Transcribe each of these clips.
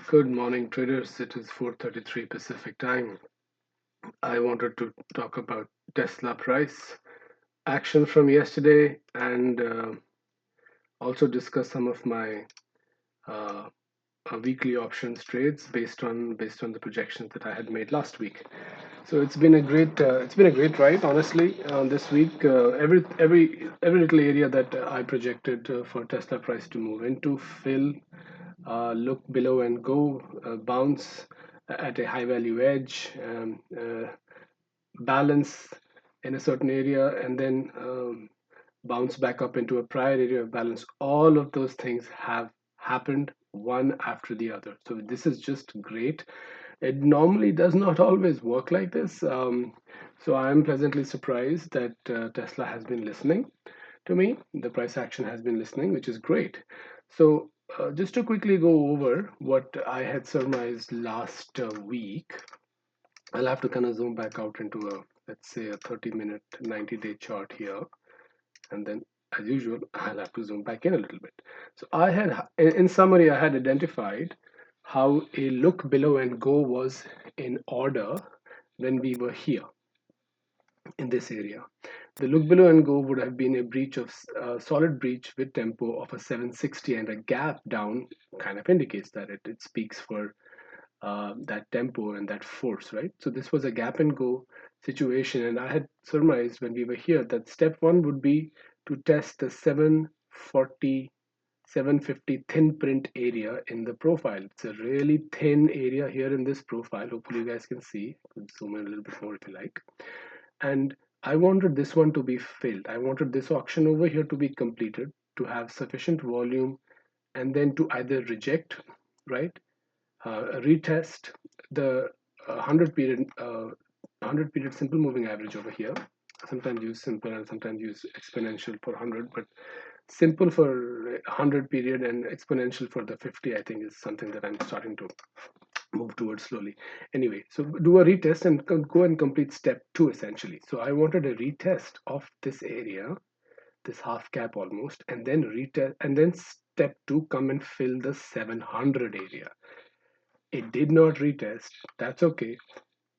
Good morning, traders. It is 4:33 Pacific time. I wanted to talk about Tesla price action from yesterday and also discuss some of my uh, weekly options trades based on the projections that I had made last week. So it's been a great ride, honestly. This week, every little area that I projected for Tesla price to move into, fill, look below and go, bounce at a high value edge, balance in a certain area, and then bounce back up into a prior area of balance. All of those things have happened one after the other. So this is just great. It normally does not always work like this. So I am pleasantly surprised that Tesla has been listening to me. The price action has been listening, which is great. So just to quickly go over what I had surmised last week, I'll have to kind of zoom back out into let's say a 30-minute, 90-day chart here, and then as usual, I'll have to zoom back in a little bit. So in summary, I had identified how a look below and go was in order when we were here in this area. The look below and go would have been a breach of solid breach with tempo of a 760, and a gap down kind of indicates that it speaks for that tempo and that force, right? So this was a gap and go situation, and I had surmised when we were here that step one would be to test the 740, 750 thin print area in the profile. It's a really thin area here in this profile. Hopefully you guys can see. I could zoom in a little bit more if you like. And I wanted this one to be filled. I wanted this auction over here to be completed, to have sufficient volume, and then to either reject, right, retest the 100 period simple moving average over here. Sometimes use simple and sometimes use exponential for 100, but simple for 100 period and exponential for the 50, I think, is something that I'm starting to move towards slowly. Anyway, so do a retest and go and complete step two essentially. So I wanted a retest of this area, this half cap almost, and then retest, and then step two, come and fill the 700 area. It did not retest, that's okay,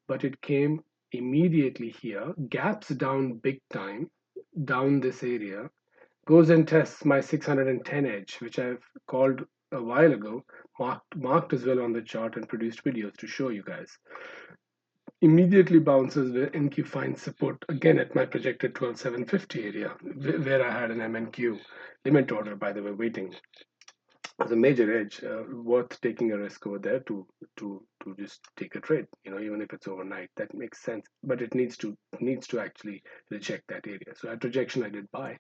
but it came immediately here, gaps down big time, down this area, goes and tests my 610 edge, which I've called a while ago, marked as well on the chart and produced videos to show you guys. Immediately bounces where NQ finds support again at my projected 12750 area, where I had an MNQ limit order, by the way, waiting as a major edge, worth taking a risk over there to just take a trade. Even if it's overnight, that makes sense. But it needs to actually reject that area. So at rejection, I did buy.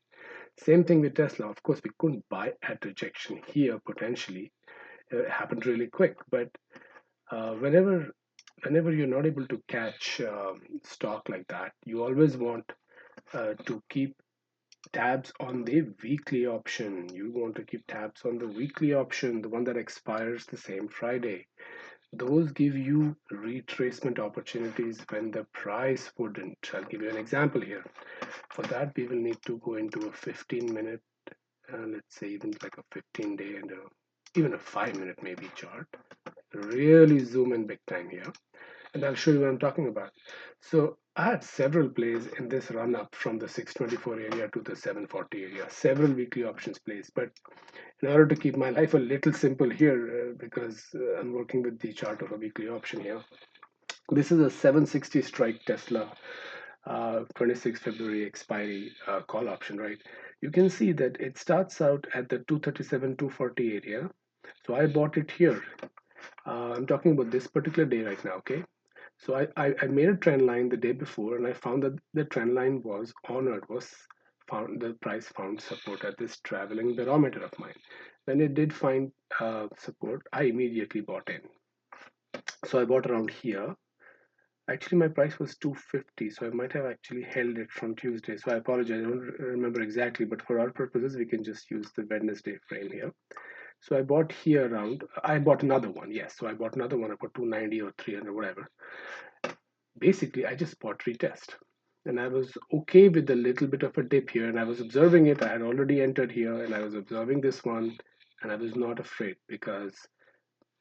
Same thing with Tesla. Of course, we couldn't buy at rejection here potentially. It happened really quick. But whenever you're not able to catch stock like that, you always want to keep tabs on the weekly option. You want to keep tabs on the weekly option, the one that expires the same Friday. Those give you retracement opportunities when the price wouldn't. I'll give you an example here. For that, we will need to go into a 15-minute, let's say even like a 15-day and even a 5-minute maybe chart. Really zoom in big time here, and I'll show you what I'm talking about. So I had several plays in this run up from the 624 area to the 740 area, several weekly options plays. But in order to keep my life a little simple here, because I'm working with the chart of a weekly option here, this is a 760 strike Tesla 26 February expiry call option, right? You can see that it starts out at the 237 240 area. So I bought it here. I'm talking about this particular day right now, okay? So I made a trend line the day before, and I found that the trend line was honored, was found, the price found support at this traveling barometer of mine. When it did find support, I immediately bought in. So I bought around here. Actually, my price was 250, so I might have actually held it from Tuesday. So I apologize, I don't remember exactly, but for our purposes, we can just use the Wednesday frame here. So I bought here around, I bought another one, yes. So I bought another one for 290 or 300, whatever. Basically, I just bought retest. And I was okay with a little bit of a dip here, and I was observing it. I had already entered here, and I was observing this one, and I was not afraid because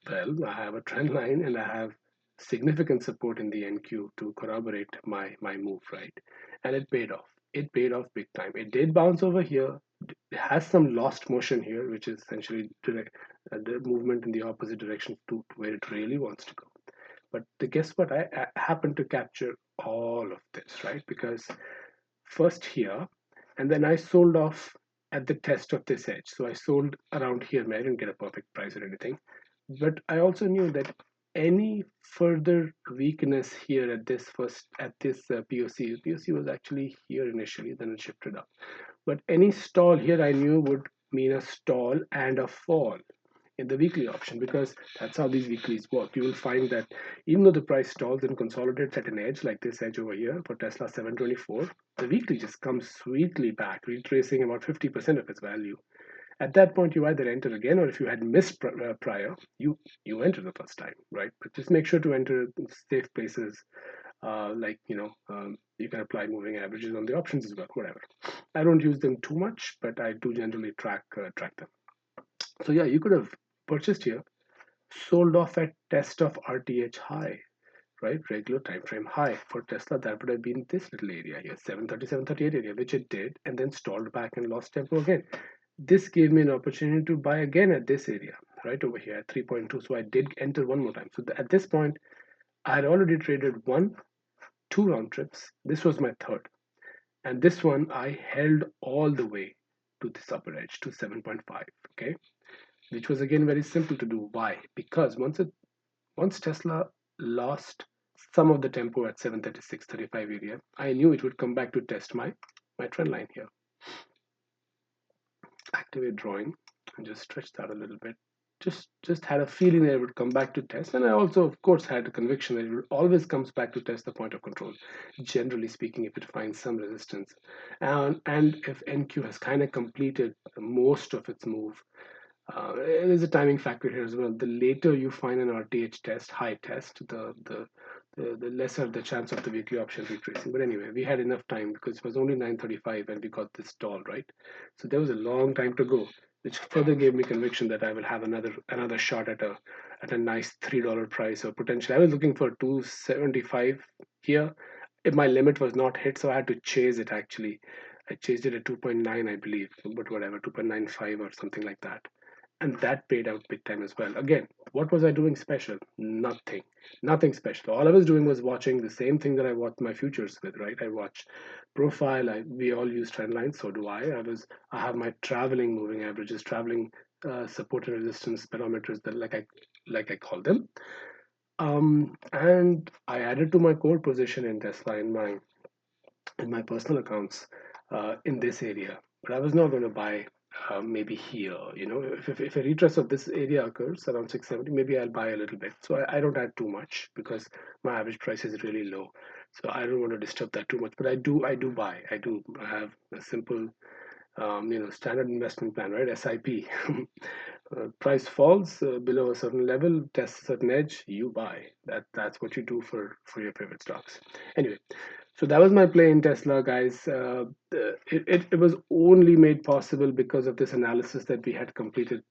Well, I have a trend line and I have significant support in the NQ to corroborate my move, right? And it paid off. It paid off big time. It did bounce over here. It has some lost motion here, which is essentially the movement in the opposite direction to where it really wants to go. But guess what? I happened to capture all of this, right? Because first here, and then I sold off at the test of this edge. So I sold around here. I didn't get a perfect price or anything, but I also knew that any further weakness here at this POC was actually here initially, then it shifted up. But any stall here I knew would mean a stall and a fall in the weekly option, because that's how these weeklies work. You will find that even though the price stalls and consolidates at an edge like this edge over here for Tesla 724, the weekly just comes sweetly back, retracing about 50% of its value. At that point, you either enter again, or if you had missed prior, you enter the first time, right? But just make sure to enter safe places, like you can apply moving averages on the options as well, whatever. I don't use them too much, but I do generally track them. So yeah, you could have purchased here, sold off at test of RTH high, right? Regular time frame high for Tesla. That would have been this little area here, 730, 738 area, which it did, and then stalled back and lost tempo again. This gave me an opportunity to buy again at this area, right over here at 3.2. So I did enter one more time. So at this point, I had already traded one, two round trips. This was my third. And this one I held all the way to this upper edge to 7.5. Okay. Which was again very simple to do. Why? Because once Tesla lost some of the tempo at 736, 35 area, I knew it would come back to test my trend line here. Activate drawing and just stretch that a little bit. Just had a feeling that it would come back to test, and I also of course had a conviction that it always comes back to test the point of control, generally speaking, if it finds some resistance. And if NQ has kind of completed most of its move, there's a timing factor here as well. The later you find an RTH test, high test, the lesser the chance of the weekly option retracing. But anyway, we had enough time because it was only 9:35 and we got this stall, right? So there was a long time to go, which further gave me conviction that I will have another shot at a nice $3 price, or potentially I was looking for 275 here. If my limit was not hit, so I had to chase it actually. I chased it at 2.9, I believe, but whatever, 2.95 or something like that, and that paid out big time as well. Again, what was I doing special? Nothing special. All I was doing was watching the same thing that I watch my futures with, right? I watch profile. We all use trend lines, so do I. I have my traveling moving averages, traveling support and resistance parameters, that like I call them. And I added to my core position in Tesla in my personal accounts in this area. But I was not going to buy maybe here. If a retrace of this area occurs around 670, maybe I'll buy a little bit. So I don't add too much because my average price is really low. So I don't want to disturb that too much. But I do buy. I have a simple standard investment plan, right? SIP. Price falls below a certain level, tests a certain edge, you buy. That's what you do for your favorite stocks. Anyway, so that was my play in Tesla, guys. It was only made possible because of this analysis that we had completed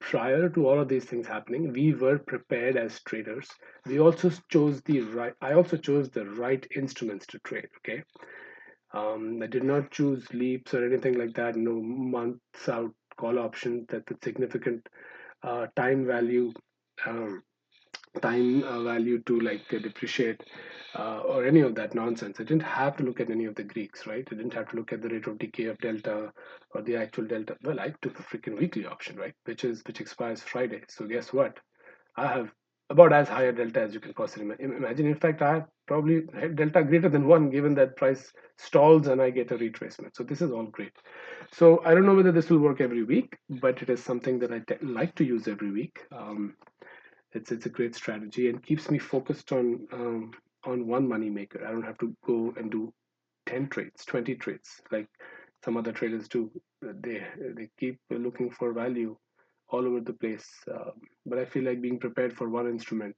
prior to all of these things happening. We were prepared as traders. I also chose the right instruments to trade. Okay. I did not choose leaps or anything like that. No months out call options that with significant time value, um, time value to depreciate, or any of that nonsense. I didn't have to look at any of the Greeks, right? I didn't have to look at the rate of decay of delta or the actual delta. Well, I took a freaking weekly option, right? Which expires Friday. So guess what? I have about as high a delta as you can possibly imagine. In fact, I have probably had delta greater than one, given that price stalls and I get a retracement. So this is all great. So I don't know whether this will work every week, but it is something that I like to use every week. It's a great strategy and keeps me focused on one money maker. I don't have to go and do 10 trades, 20 trades like some other traders do. They keep looking for value all over the place. But I feel like being prepared for one instrument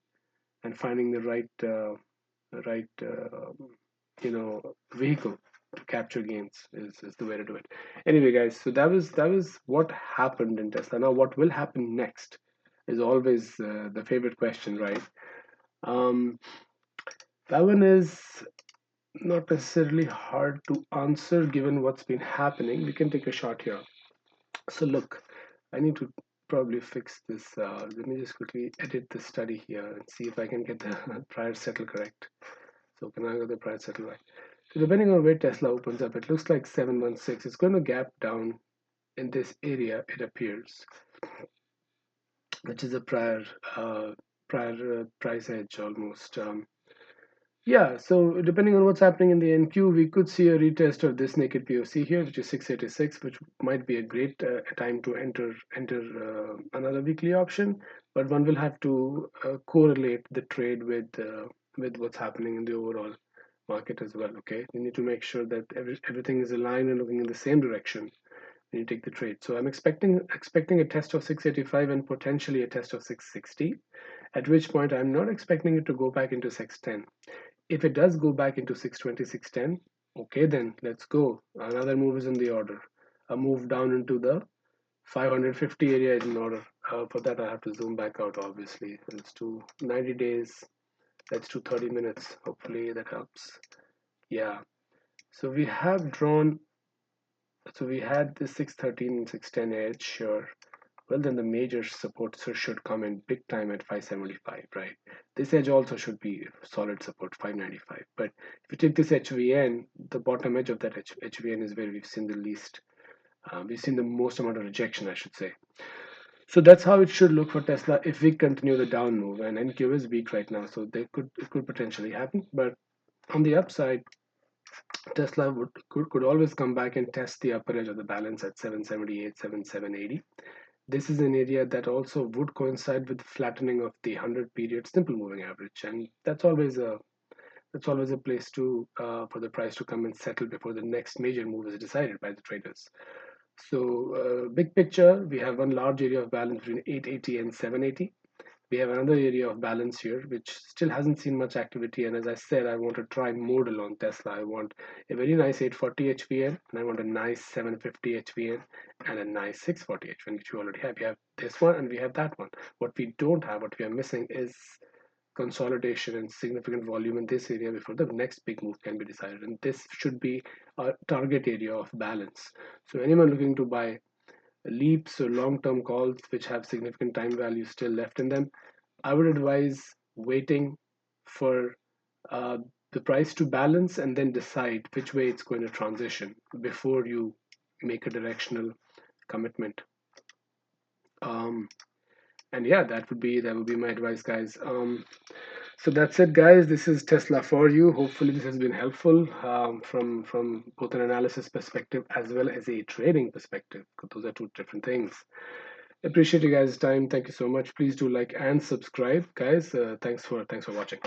and finding the right vehicle to capture gains is the way to do it. Anyway, guys, so that was what happened in Tesla. Now, what will happen next? is always the favorite question, right? Um, that one is not necessarily hard to answer given what's been happening. We can take a shot here. So look, I need to probably fix this. Let me just quickly edit the study here and see if I can get the prior settle correct. So can I get the prior settle right? So depending on where Tesla opens up, it looks like 716. It's going to gap down in this area, it appears, which is a prior price edge almost. Yeah, so depending on what's happening in the NQ, we could see a retest of this naked POC here, which is 686, which might be a great time to enter another weekly option. But one will have to correlate the trade with what's happening in the overall market as well. Okay, you need to make sure that everything is aligned and looking in the same direction when you take the trade. So I'm expecting a test of 685 and potentially a test of 660. At which point I'm not expecting it to go back into 610. If it does go back into 620, 610, okay, then let's go. Another move is in the order. A move down into the 550 area is in order. For that, I have to zoom back out, obviously. Let's do 90 days. Let's do 30 minutes. Hopefully that helps. Yeah. So we have drawn, so we had the 613, 610 edge, sure. Well, then the major support should come in big time at 575, right? This edge also should be solid support, 595. But if you take this HVN, the bottom edge of that HVN is where we've seen the least, we've seen the most amount of rejection, I should say. So that's how it should look for Tesla if we continue the down move. And NQ is weak right now, so it could potentially happen. But on the upside, Tesla could always come back and test the upper edge of the balance at 778, 7780. This is an area that also would coincide with flattening of the 100 period simple moving average, and that's always a place to for the price to come and settle before the next major move is decided by the traders. So, big picture, we have one large area of balance between 880 and 780. We have another area of balance here, which still hasn't seen much activity. And as I said, I want to try modal on Tesla. I want a very nice 840 HVN, and I want a nice 750 HVN, and a nice 640 HVN, which we already have. We have this one, and we have that one. What we don't have, what we are missing, is consolidation and significant volume in this area before the next big move can be decided. And this should be a target area of balance. So anyone looking to buy leaps or long-term calls which have significant time value still left in them, I would advise waiting for uh, the price to balance and then decide which way it's going to transition before you make a directional commitment. Um, and yeah, that would be my advice, guys. So that's it, guys. This is Tesla for you. Hopefully, this has been helpful from both an analysis perspective as well as a trading perspective. 'Cause those are two different things. Appreciate you guys' time. Thank you so much. Please do like and subscribe, guys. Thanks for watching.